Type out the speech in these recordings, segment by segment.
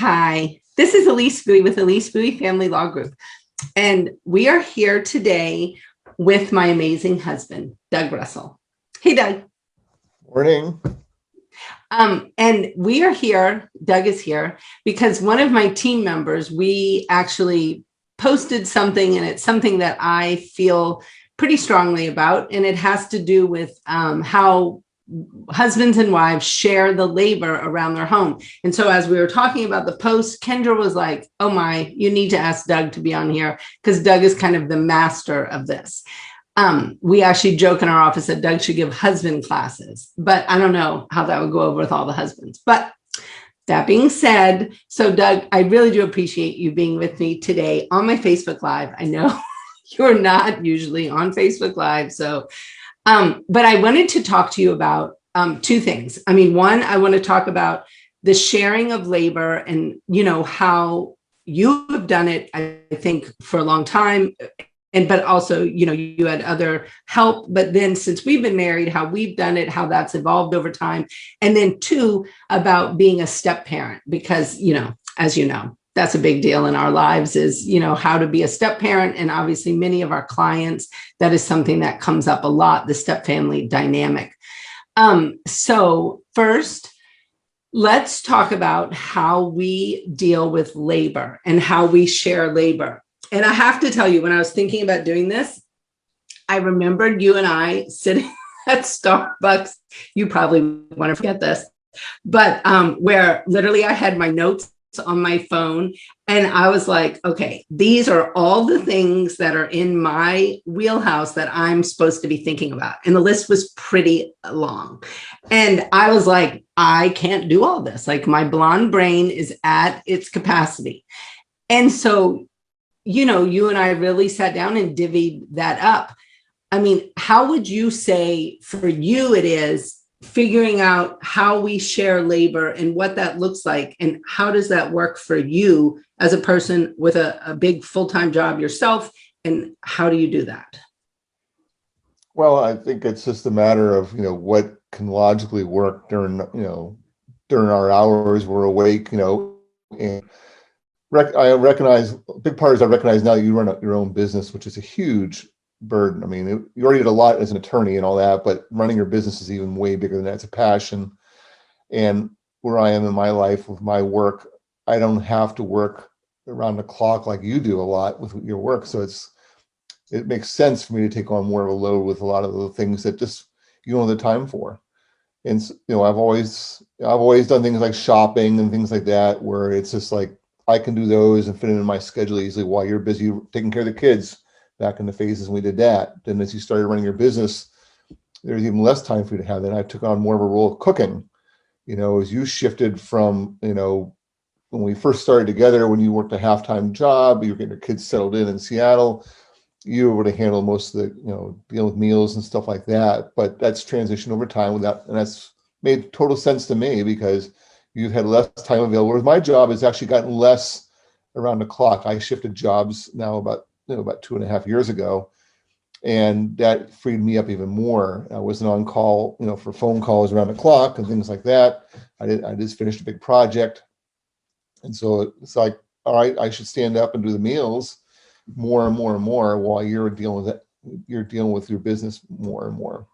Hi, this is Elise with Elise Family Law Group, and we are here today with my amazing husband, Doug Russell. Hey, Doug. Morning. And we are here, Doug is here, because one of my team members, we actually posted something, and it's something that I feel pretty strongly about, and it has to do with how husbands and wives share the labor around their home. And so as we were talking about the post, Kendra was like, oh my, you need to ask Doug to be on here because Doug is kind of the master of this. We actually joke in our office that Doug should give husband classes, but I don't know how that would go over with all the husbands. But that being said, so Doug, I really do appreciate you being with me today on my Facebook Live. I know you're not usually on Facebook Live, so but I wanted to talk to you about two things. I mean, one, I want to talk about the sharing of labor and, how you have done it, I think, for a long time. But also, you had other help. But then since we've been married, how we've done it, how that's evolved over time. And then two, about being a step parent, because, as you know, that's a big deal in our lives is, how to be a step parent. And obviously many of our clients, that is something that comes up a lot, the step family dynamic. So first, let's talk about how we deal with labor and how we share labor. And I have to tell you, when I was thinking about doing this, I remembered you and I sitting at Starbucks. You probably want to forget this, but where literally I had my notes on my phone and I was like, okay, these are all the things that are in my wheelhouse that I'm supposed to be thinking about. And the list was pretty long. And I was like, I can't do all this. Like my blonde brain is at its capacity. And so, you and I really sat down and divvied that up. I mean, how would you say for you it is figuring out how we share labor and what that looks like, and how does that work for you as a person with a big full-time job yourself, and how do you do that? Well, I think it's just a matter of, what can logically work during our hours we're awake, and I recognize, big part is I recognize now that you run your own business, which is a huge burden. I mean, you already did a lot as an attorney and all that, but running your business is even way bigger than that. It's a passion. And where I am in my life with my work, I don't have to work around the clock like you do a lot with your work. So it makes sense for me to take on more of a load with a lot of the things that just you don't have the time for. And I've always done things like shopping and things like that, where it's just like I can do those and fit it in my schedule easily while you're busy taking care of the kids. Back in the phases when we did that, then as you started running your business, there's even less time for you to have that. I took on more of a role of cooking. As you shifted from, when we first started together, when you worked a half-time job, you were getting your kids settled in Seattle, you were able to handle most of the, dealing with meals and stuff like that. But that's transitioned over time and that's made total sense to me because you've had less time available. Whereas my job has actually gotten less around the clock. I shifted jobs now about 2.5 years ago, and that freed me up even more. I wasn't on call, for phone calls around the clock and things like that. I just finished a big project, and so it's like, all right, I should stand up and do the meals more and more and more while you're dealing with it. You're dealing with your business more and more.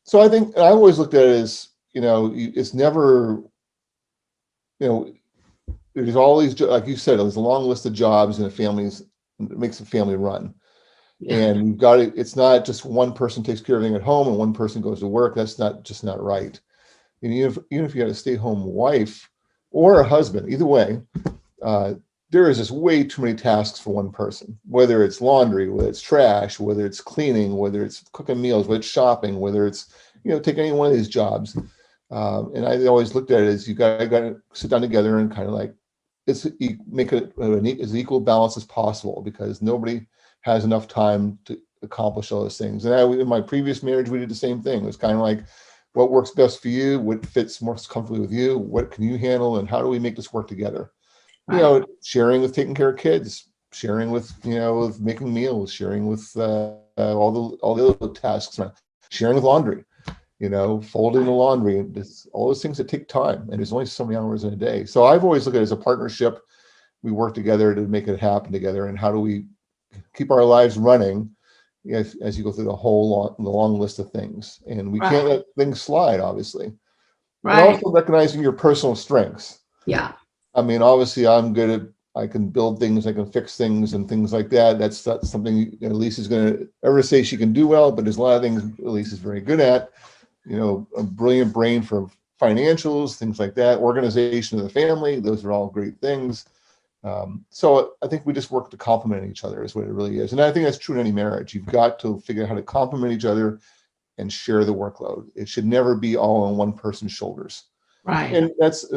So I think I always looked at it as, it's never, there's all these, like you said, there's a long list of jobs in a family's, it makes a family run. Yeah. And you've got it. It's not just one person takes care of everything at home and one person goes to work. That's not right. And even if you had a stay-home wife or a husband, either way, there is just way too many tasks for one person, whether it's laundry, whether it's trash, whether it's cleaning, whether it's cooking meals, whether it's shopping, whether it's, take any one of these jobs. And I always looked at it as you got to sit down together and kind of like, make it as equal balance as possible, because nobody has enough time to accomplish all those things. And in my previous marriage, we did the same thing. It was kind of like, what works best for you? What fits most comfortably with you? What can you handle? And how do we make this work together? Right. Sharing with taking care of kids, sharing with, with making meals, sharing with all the other tasks, sharing with laundry. folding the laundry, and all those things that take time. And there's only so many hours in a day. So I've always looked at it as a partnership. We work together to make it happen together. And how do we keep our lives running as you go through the long list of things? And we can't let things slide, obviously. And also recognizing your personal strengths. Yeah. I mean, obviously I can build things, I can fix things and things like that. That's something Elise is going to ever say she can do well, but there's a lot of things Elise is very good at. A brilliant brain for financials, things like that, organization of the family. Those are all great things. So I think we just work to complement each other is what it really is. And I think that's true in any marriage. You've got to figure out how to complement each other and share the workload. It should never be all on one person's shoulders. Right. And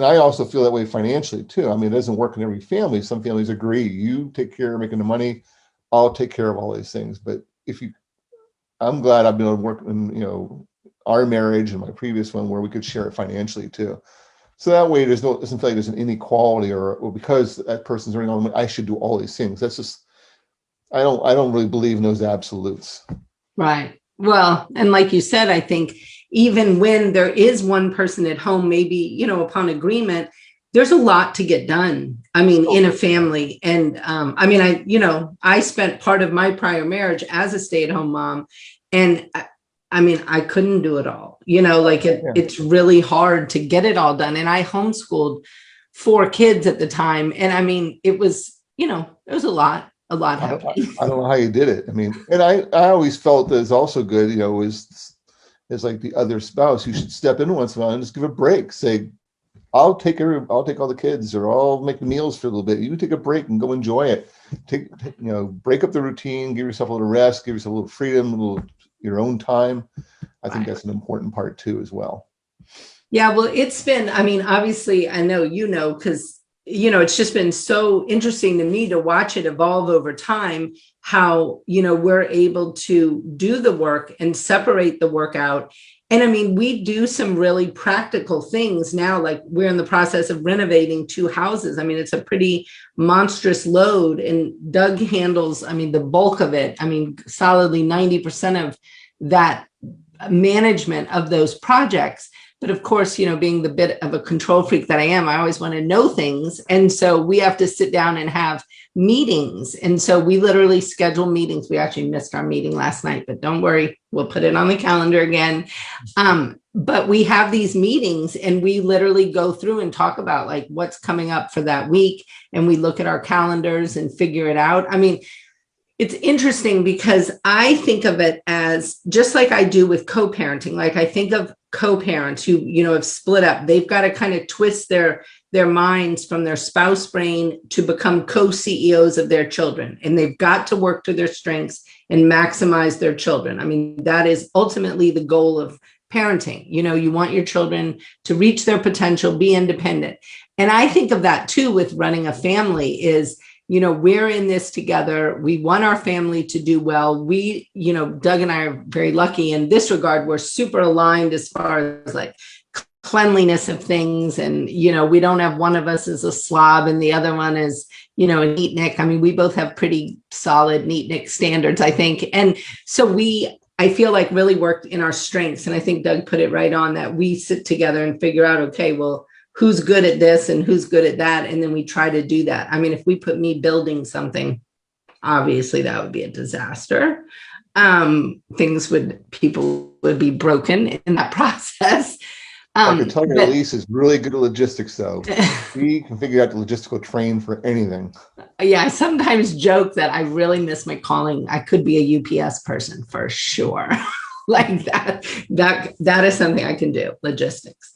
I also feel that way financially too. I mean, it doesn't work in every family. Some families agree, you take care of making the money, I'll take care of all these things. But I'm glad I've been able to work in, our marriage and my previous one where we could share it financially too. So that way it doesn't feel like there's an inequality or because that person's earning all the money, I should do all these things. That's just, I don't really believe in those absolutes. Right. Well, and like you said, I think even when there is one person at home, maybe, upon agreement, there's a lot to get done. I mean, in a family. And I spent part of my prior marriage as a stay-at-home mom. And I couldn't do it all, it's really hard to get it all done. And I homeschooled 4 kids at the time. And it was a lot happening. I don't know how you did it. And I always felt that it's also good, is like the other spouse, you should step in once in a while and just give a break. Say, I'll take all the kids, or I'll make meals for a little bit. You take a break and go enjoy it. Break up the routine, give yourself a little rest, give yourself a little freedom, your own time. I think that's an important part too, as well. Yeah, well, it's been, obviously, I know, because, it's just been so interesting to me to watch it evolve over time, how, we're able to do the work and separate the work out. And we do some really practical things now, like we're in the process of renovating 2 houses. It's a pretty monstrous load, and Doug handles, the bulk of it. Solidly 90% of that management of those projects. But of course, being the bit of a control freak that I am, I always want to know things. And so we have to sit down and have meetings. And so we literally schedule meetings. We actually missed our meeting last night, but don't worry, we'll put it on the calendar again. But we have these meetings and we literally go through and talk about like what's coming up for that week. And we look at our calendars and figure it out. It's interesting because I think of it as just like I do with co-parenting. Like I think of co-parents who, have split up. They've got to kind of twist their minds from their spouse brain to become co-CEOs of their children. And they've got to work to their strengths and maximize their children. That is ultimately the goal of parenting. You want your children to reach their potential, be independent. And I think of that too with running a family is, we're in this together. We want our family to do well. We, Doug and I are very lucky in this regard. We're super aligned as far as like cleanliness of things. And, we don't have one of us is a slob and the other one is, a neatnik. We both have pretty solid neatnik standards, I think. And so I feel like really worked in our strengths. And I think Doug put it right on that we sit together and figure out, okay, well, who's good at this and who's good at that. And then we try to do that. If we put me building something, obviously that would be a disaster. People would be broken in that process. I can tell you Elise is really good at logistics though. She can figure out the logistical train for anything. Yeah, I sometimes joke that I really miss my calling. I could be a UPS person for sure. Like that is something I can do, logistics.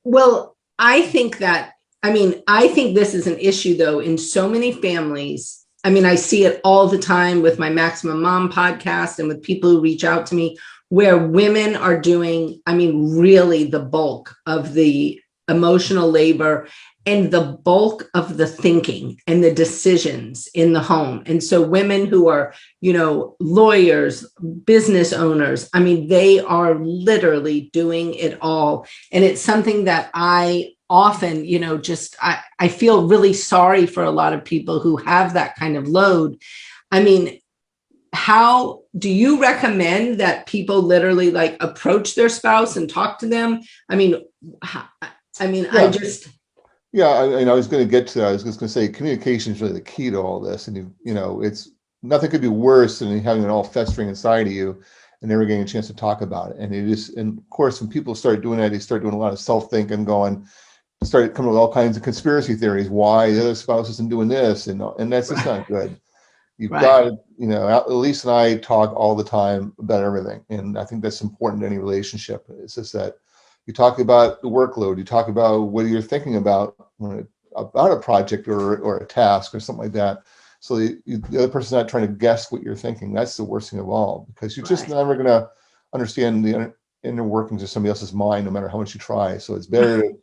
Well, I think this is an issue though in so many families. I see it all the time with my Maximum Mom podcast and with people who reach out to me where women are doing, really the bulk of the emotional labor and the bulk of the thinking and the decisions in the home. And so women who are, lawyers, business owners, they are literally doing it all. And it's something that I often, I feel really sorry for a lot of people who have that kind of load. how do you recommend that people literally like approach their spouse and talk to them? I mean, I Yeah. just, Yeah, and I was going to get to that. I was just going to say communication is really the key to all this. And it's nothing could be worse than having it all festering inside of you and never getting a chance to talk about it. And it is, and of course, when people start doing that, they start doing a lot of self-thinking, start coming with all kinds of conspiracy theories, why the other spouse isn't doing this, and that's just not good. You've right, got, Elise and I talk all the time about everything. And I think that's important in any relationship. It's just that you talk about the workload, you talk about what you're thinking about a project or a task or something like that. So the other person's not trying to guess what you're thinking. That's the worst thing of all, because you're just right. never going to understand the inner workings of somebody else's mind, no matter how much you try. So it's better to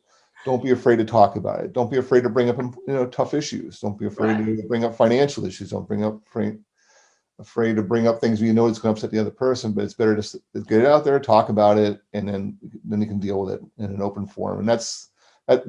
don't be afraid to talk about it. Don't be afraid to bring up, tough issues. Don't be afraid Right. to bring up financial issues. Don't afraid to bring up things where it's going to upset the other person. But it's better to get it out there, talk about it, and then you can deal with it in an open forum. And that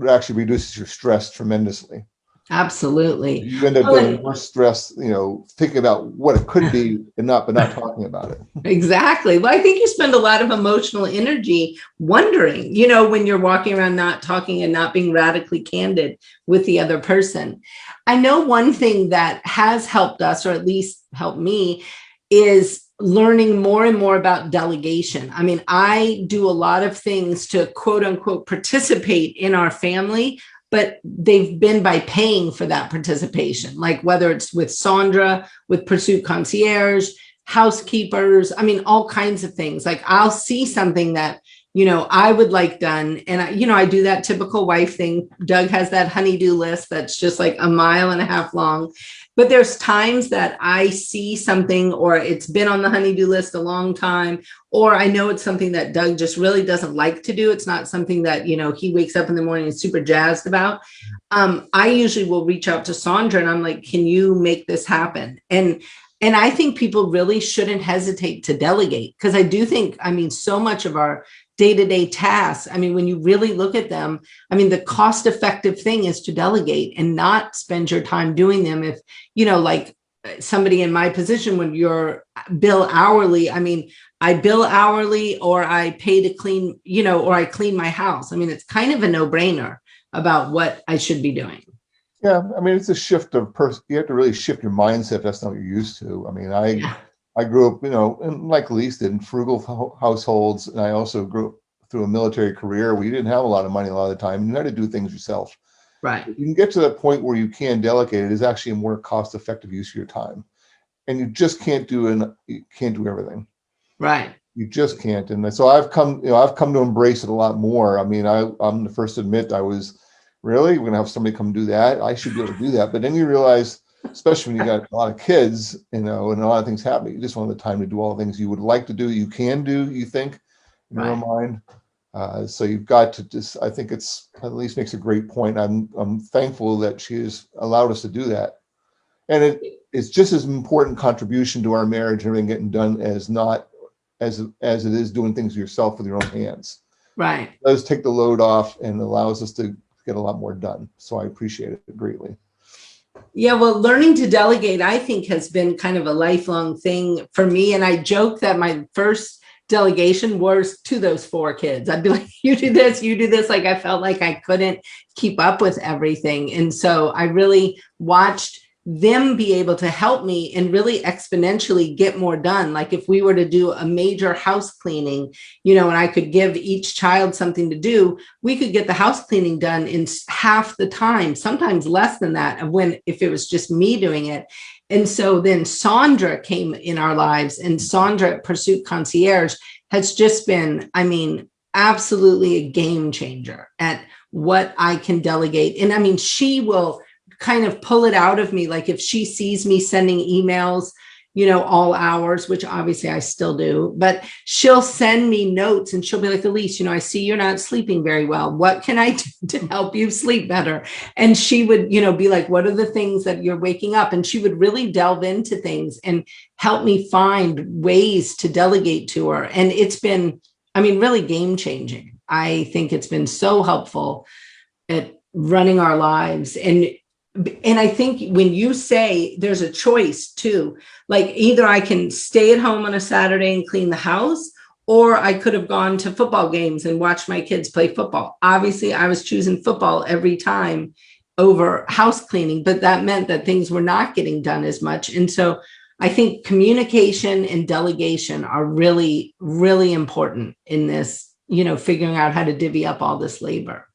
actually reduces your stress tremendously. Absolutely. You end up Well, getting more stress, thinking about what it could be but not talking about it. exactly. Well, I think you spend a lot of emotional energy wondering, when you're walking around not talking and not being radically candid with the other person. I know one thing that has helped us, or at least helped me, is learning more and more about delegation. I mean, I do a lot of things to quote unquote participate in our family, but they've been by paying for that participation, like whether it's with Sandra, with Pursuit Concierge, housekeepers, I mean, all kinds of things. Like I'll see something that, I would like done. And I do that typical wife thing. Doug has that honey-do list that's just like a mile and a half long. But there's times that I see something, or it's been on the honey-do list a long time, or I know it's something that Doug just really doesn't like to do. It's not something that, he wakes up in the morning and is super jazzed about. I usually will reach out to Sandra and I'm like, can you make this happen? And I think people really shouldn't hesitate to delegate, because I do think, so much of our day-to-day tasks, when you really look at them, the cost-effective thing is to delegate and not spend your time doing them. If, like somebody in my position, when you're bill hourly, I bill hourly, or I pay to clean, or I clean my house. It's kind of a no-brainer about what I should be doing. Yeah, it's a shift of person. You have to really shift your mindset if that's not what you're used to. Yeah. I grew up, and like Lise did, in frugal households, and I also grew up through a military career where you didn't have a lot of money a lot of the time. You had to do things yourself. Right. If you can get to that point where you can delegate, it is actually a more cost-effective use of your time, and you just you can't do everything. Right. You just can't. And so I've come to embrace it a lot more. I'm the first to admit I was really, we're gonna have somebody come do that. I should be able to do that. But then you realize, especially when you got a lot of kids, and a lot of things happening, you just want the time to do all the things you would like to do, you can do, you think, in your own mind. So you've got to just, I think it's, at least makes a great point. I'm thankful that she has allowed us to do that. And it's just as important contribution to our marriage and everything getting done as not as it is doing things yourself with your own hands. Right. It does take the load off and allows us to get a lot more done. So I appreciate it greatly. Yeah, well, learning to delegate, I think, has been kind of a lifelong thing for me. And I joke that my first delegation was to those 4 kids. I'd be like, you do this, you do this. Like I felt like I couldn't keep up with everything. And so I really watched them be able to help me and really exponentially get more done. Like if we were to do a major house cleaning, and I could give each child something to do, we could get the house cleaning done in half the time, sometimes less than that, of if it was just me doing it. And so then Sandra came in our lives, and Sandra at Pursuit Concierge has just been, absolutely a game changer at what I can delegate. And she will kind of pull it out of me. Like if she sees me sending emails, all hours, which obviously I still do, but she'll send me notes and she'll be like, Elise, I see you're not sleeping very well. What can I do to help you sleep better? And she would, be like, what are the things that you're waking up? And she would really delve into things and help me find ways to delegate to her. And it's been, really game changing. I think it's been so helpful at running our lives. And And I think when you say there's a choice too, like either I can stay at home on a Saturday and clean the house, or I could have gone to football games and watched my kids play football. Obviously, I was choosing football every time over house cleaning, but that meant that things were not getting done as much. And so I think communication and delegation are really, really important in this, figuring out how to divvy up all this labor.